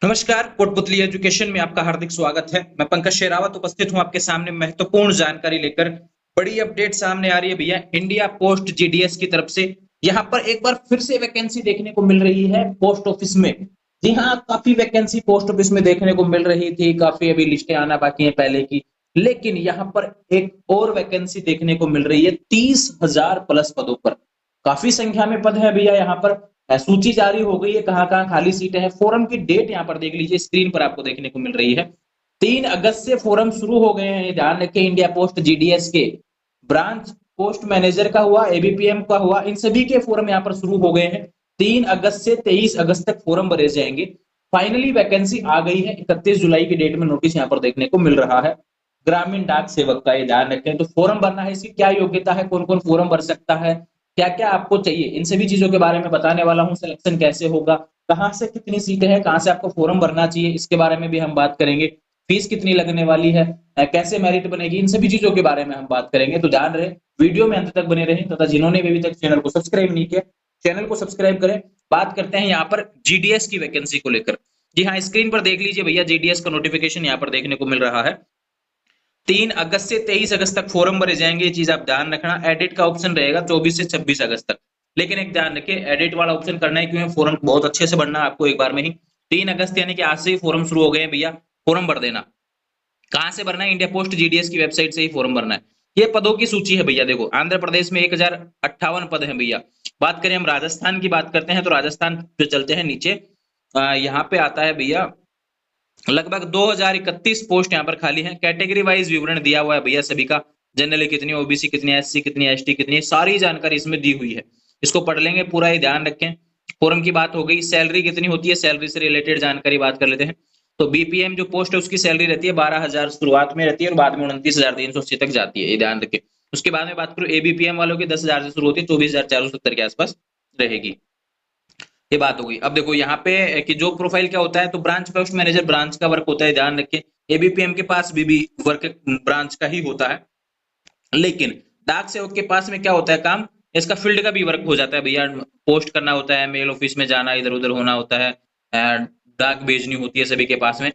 नमस्कार, कोटपुतली एजुकेशन में आपका हार्दिक स्वागत है। मैं पंकज शेरावत उपस्थित हूं आपके सामने महत्वपूर्ण जानकारी लेकर। बड़ी अपडेट सामने आ रही है भैया इंडिया पोस्ट जीडीएस की तरफ से। यहाँ पर एक बार फिर से वैकेंसी देखने को मिल रही है पोस्ट ऑफिस में। जी हाँ, काफी वैकेंसी पोस्ट ऑफिस में देखने को मिल रही थी, काफी अभी लिस्टें आना बाकी है पहले की। लेकिन यहाँ पर एक और वैकेंसी देखने को मिल रही है 30,000 प्लस पदों पर। काफी संख्या में पद है भैया यहाँ पर। सूची जारी हो गई है, कहाँ कहाँ खाली सीटें हैं। फोरम की डेट यहाँ पर देख लीजिए, स्क्रीन पर आपको देखने को मिल रही है। 3 अगस्त से फोरम शुरू हो गए हैं। ध्यान रखें, इंडिया पोस्ट जीडीएस के ब्रांच पोस्ट मैनेजर का हुआ, एबीपीएम का हुआ, इन सभी के फोरम यहाँ पर शुरू हो गए हैं। 3 अगस्त से 23 अगस्त तक फोरम भरे जाएंगे। फाइनली वैकेंसी आ गई है। 31 जुलाई की डेट में नोटिस यहाँ पर देखने को मिल रहा है। ग्रामीण डाक सेवक का, ये ध्यान रखें। तो फोरम भरना है, इसकी क्या योग्यता है, कौन कौन फोरम भर सकता है, क्या क्या आपको चाहिए, इन सभी चीजों के बारे में बताने वाला हूँ। सिलेक्शन कैसे होगा, कहाँ से कितनी सीटें हैं, कहाँ से आपको फॉर्म भरना चाहिए, इसके बारे में भी हम बात करेंगे। फीस कितनी लगने वाली है, कैसे मेरिट बनेगी, इन सभी चीजों के बारे में हम बात करेंगे। तो ध्यान रहे, वीडियो में अंत तक बने रहें तथा जिन्होंने भी अभी तक चैनल को सब्सक्राइब नहीं किया, चैनल को सब्सक्राइब करें। बात करते हैं यहाँ पर जीडीएस की वैकेंसी को लेकर। जी हाँ, स्क्रीन पर देख लीजिए भैया, जीडीएस का नोटिफिकेशन यहाँ पर देखने को मिल रहा है। 3 अगस्त से 23 अगस्त तक फोरम भरे जाएंगे, ये चीज आप ध्यान रखना। एडिट का ऑप्शन रहेगा 24 से 26 अगस्त तक। लेकिन एक ध्यान रखिए, एडिट वाला ऑप्शन करना है क्यों, फोरम बहुत अच्छे से भरना है आपको एक बार में ही। 3 अगस्त यानी कि आज से ही फोरम शुरू हो गए हैं भैया, फोरम भर देना। कहां से भरना है, इंडिया पोस्ट जीडीएस की वेबसाइट से ही फॉर्म भरना है। ये पदों की सूची है भैया। देखो, आंध्र प्रदेश में 1058 पद हैं भैया। बात करें हम राजस्थान की, बात करते हैं तो राजस्थान पे चलते हैं नीचे। यहाँ पे आता है भैया लगभग 2031 पोस्ट यहाँ पर खाली हैं। कैटेगरी वाइज विवरण दिया हुआ है भैया सभी का। जनरल कितनी, ओबीसी कितनी, एससी कितनी, एसटी कितनी, सारी जानकारी इसमें दी हुई है। इसको पढ़ लेंगे पूरा, ही ध्यान रखें। फॉर्म की बात हो गई। सैलरी कितनी होती है, सैलरी से रिलेटेड जानकारी बात कर लेते हैं। तो बीपीएम जो पोस्ट है उसकी सैलरी रहती है 12,000 शुरुआत में रहती है और बाद में 29,380 तक जाती है, ये ध्यान रखें। उसके बाद में बात करूं एबीपीएम वालों की 10,000 से शुरू होती है, 24,470 के आसपास रहेगी। ये बात हो गई। अब देखो यहाँ पे कि जो प्रोफाइल क्या होता है, तो ब्रांच पोस्ट मैनेजर ब्रांच का वर्क होता है, ध्यान रखें। एबीपीएम के पास भी वर्क ब्रांच का ही होता है। लेकिन डाक सेवक के पास में क्या होता है काम, इसका फील्ड का भी वर्क हो जाता है भैया। पोस्ट करना होता है, मेल ऑफिस में जाना, इधर उधर होना होता है, डाक भेजनी होती है सभी के पास में।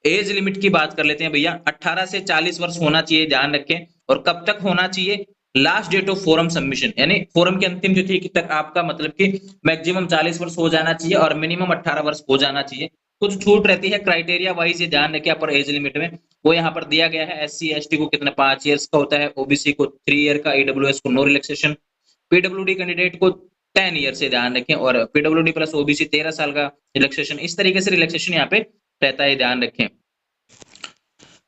एज लिमिट की बात कर लेते हैं भैया। 18 से 40 वर्ष होना चाहिए, ध्यान रखें। और कब तक होना चाहिए, last date of form submission, यानी फॉरम की अंतिम तिथि तक आपका मतलब कि मैक्सिमम 40 वर्ष हो जाना चाहिए और मिनिमम 18 वर्ष हो जाना चाहिए। कुछ छूट रहती है क्राइटेरिया वाइज, ये ध्यान रखें अपर एज लिमिट में। वो यहाँ पर दिया गया है। एससी एसटी को कितना 5 ईयर्स का होता है, ओबीसी को 3 ईयर का, ईडब्ल्यूएस को नो रिलैक्सेशन, पीडब्ल्यूडी कैंडिडेट को 10 ईयर से, ध्यान रखें। और पीडब्ल्यूडी प्लस ओबीसी 13 साल का रिलैक्सेशन। इस तरीके से रिलैक्सेशन यहाँ पे रहता है, ध्यान रखें।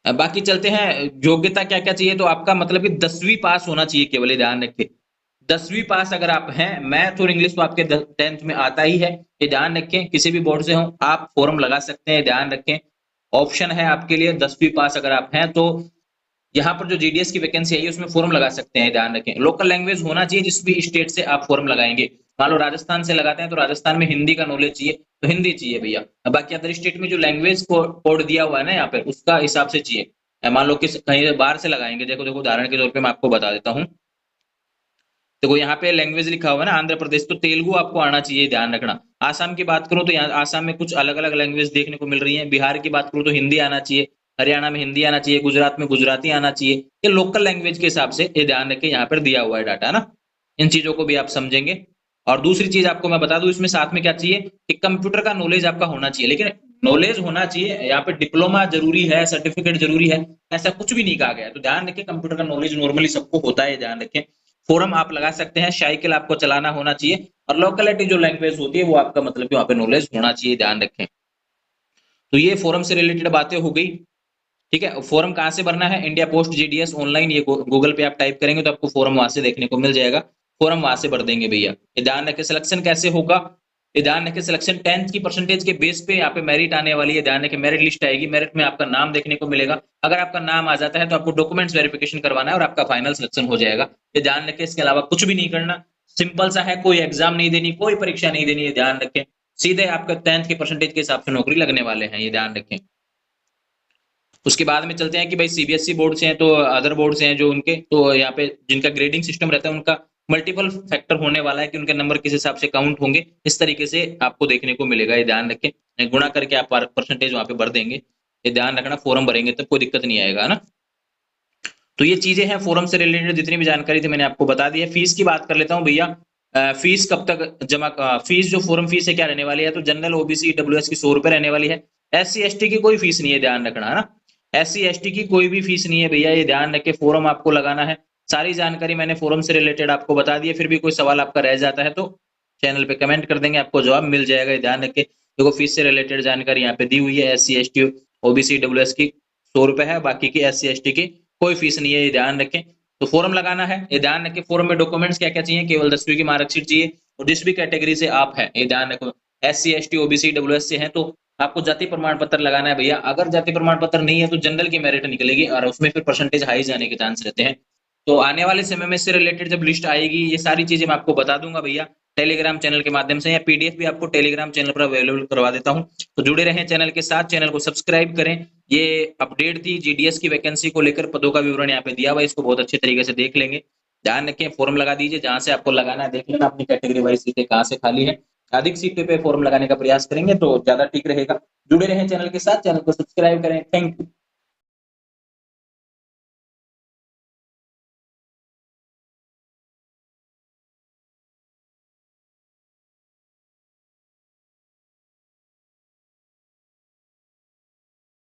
बाकी चलते हैं, योग्यता क्या क्या चाहिए, तो आपका मतलब कि 10वीं पास होना चाहिए केवल, ध्यान रखें। 10वीं पास अगर आप हैं, मैथ और इंग्लिश तो आपके 10th में आता ही है, ये ध्यान रखें। किसी भी बोर्ड से हो आप फॉर्म लगा सकते हैं, ध्यान रखें। ऑप्शन है आपके लिए 10वीं पास अगर आप हैं तो यहाँ पर जो जीडीएस की वैकेंसी है उसमें फॉर्म लगा सकते हैं, ध्यान रखें। लोकल लैंग्वेज होना चाहिए, जिस भी स्टेट से आप फॉर्म लगाएंगे। मान लो राजस्थान से लगाते हैं तो राजस्थान में हिंदी का नॉलेज चाहिए, तो हिंदी चाहिए भैया। बाकी अदर स्टेट में जो लैंग्वेज कोड दिया हुआ है ना यहाँ पे, उसका हिसाब से चाहिए। मान लो किस कहीं बाहर से लगाएंगे, देखो देखो उदाहरण के तौर पे मैं आपको बता देता हूँ। देखो यहाँ पे लैंग्वेज लिखा हुआ है ना, आंध्र प्रदेश, तो तेलुगु आपको आना चाहिए, ध्यान रखना। आसाम की बात करूं तो यहाँ आसाम में कुछ अलग अलग लैंग्वेज देखने को मिल रही है। बिहार की बात करूं तो हिंदी आना चाहिए, हरियाणा में हिंदी आना चाहिए, गुजरात में गुजराती आना चाहिए। ये लोकल लैंग्वेज के हिसाब से ये ध्यान रखें, यहाँ पर दिया हुआ है डाटा ना। इन चीजों को भी आप समझेंगे। और दूसरी चीज आपको मैं बता दूं इसमें साथ में क्या चाहिए, कि कंप्यूटर का नॉलेज आपका होना चाहिए। लेकिन नॉलेज होना चाहिए, यहाँ पे डिप्लोमा जरूरी है, सर्टिफिकेट जरूरी है, ऐसा कुछ भी नहीं कहा गया। तो ध्यान रखें, कंप्यूटर का नॉलेज नॉर्मली सबको होता है, ध्यान रखें। फोरम आप लगा सकते हैं, साइकिल आपको चलाना होना चाहिए, और लोकलिटी जो लैंग्वेज होती है वो आपका मतलब कि वहां पे नॉलेज होना चाहिए, ध्यान रखें। तो ये फोरम से रिलेटेड बातें हो गई। ठीक है, फॉर्म कहां से भरना है, इंडिया पोस्ट जीडीएस ऑनलाइन, ये गूगल पे आप टाइप करेंगे तो आपको फॉर्म वहां से देखने को मिल जाएगा। फॉर्म वहां से भर देंगे भैया। ये ध्यान रखें, सिलेक्शन कैसे होगा, ये ध्यान रखें। सिलेक्शन 10th की परसेंटेज के बेस पे यहाँ पे मेरिट आने वाली है, ध्यान रखें। मेरिट लिस्ट आएगी, मेरिट में आपका नाम देखने को मिलेगा। अगर आपका नाम आ जाता है तो आपको डॉक्यूमेंट्स वेरिफिकेशन करवाना है और आपका फाइनल सिलेक्शन हो जाएगा, ये ध्यान रखें। इसके अलावा कुछ भी नहीं करना, सिंपल सा है। कोई एग्जाम नहीं देनी, कोई परीक्षा नहीं देनी है, ध्यान रखें। सीधे आपका 10th के परसेंटेज के हिसाब से नौकरी लगने वाले हैं, ये ध्यान रखें। उसके बाद में चलते हैं कि भाई सीबीएसई बोर्ड से हैं तो अदर बोर्ड से हैं जो उनके, तो यहाँ पे जिनका ग्रेडिंग सिस्टम रहता है उनका मल्टीपल फैक्टर होने वाला है कि उनके नंबर किस हिसाब से काउंट होंगे, इस तरीके से आपको देखने को मिलेगा। ये ध्यान रखें, गुणा करके आप परसेंटेज वहां पे भर देंगे, ये ध्यान रखना। फॉर्म भरेंगे तब कोई दिक्कत नहीं आएगा, है ना। तो ये चीजें हैं फॉर्म से रिलेटेड, जितनी भी जानकारी थी मैंने आपको बता दी है। फीस की बात कर लेता हूँ भैया। फीस कब तक जमा, फीस जो फॉर्म फीस है क्या रहने वाली है, तो जनरल ओबीसी डब्ल्यूएस की 100 रुपए रहने वाली है। SC ST की कोई फीस नहीं है, ध्यान रखना, है ना। SC ST की कोई भी फीस नहीं है भैया, ये ध्यान रख के फॉर्म आपको लगाना है। सारी जानकारी मैंने फॉर्म से रिलेटेड आपको बता दी है। फिर भी कोई सवाल आपका रह जाता है तो चैनल पे कमेंट कर देंगे, आपको जवाब मिल जाएगा। ये ध्यान रख के देखो, फीस से रिलेटेड जानकारी यहाँ पे दी हुई है। SC ST OBC डब्ल्यूएस की 100 रुपए है, बाकी की SC ST की कोई फीस नहीं है, ये ध्यान रखें। तो फॉर्म लगाना है, ये ध्यान रखें। फॉर्म में डॉक्यूमेंट्स क्या क्या चाहिए, केवल 10वीं की मार्कशीट चाहिए, और जिस भी कैटेगरी से आप हैं, ये ध्यान रखो। SC ST OBC डब्ल्यूएस से हैं तो आपको जाति प्रमाण पत्र लगाना है भैया। अगर जाति प्रमाण पत्र नहीं है तो जनरल की मेरिट निकलेगी और उसमें फिर परसेंटेज हाई जाने के चांस रहते हैं। तो आने वाले समय में इससे रिलेटेड जब लिस्ट आएगी, ये सारी चीजें मैं आपको बता दूंगा भैया टेलीग्राम चैनल के माध्यम से, या PDF भी आपको टेलीग्राम चैनल पर अवेलेबल करवा देता हूं। तो जुड़े रहें चैनल के साथ, चैनल को सब्सक्राइब करें। ये अपडेट थी GDS की वैकेंसी को लेकर, पदों का विवरण यहाँ पे दिया हुआ है, इसको बहुत अच्छे तरीके से देख लेंगे। ध्यान रखें, फॉर्म लगा दीजिए, जहां से आपको लगाना है देख लेना अपनी कैटेगरी वाइज सीटें कहाँ से खाली है। अधिक सीटों पे फॉर्म लगाने का प्रयास करेंगे तो ज्यादा ठीक रहेगा। जुड़े रहें चैनल के साथ, चैनल को सब्सक्राइब करें। Thank you.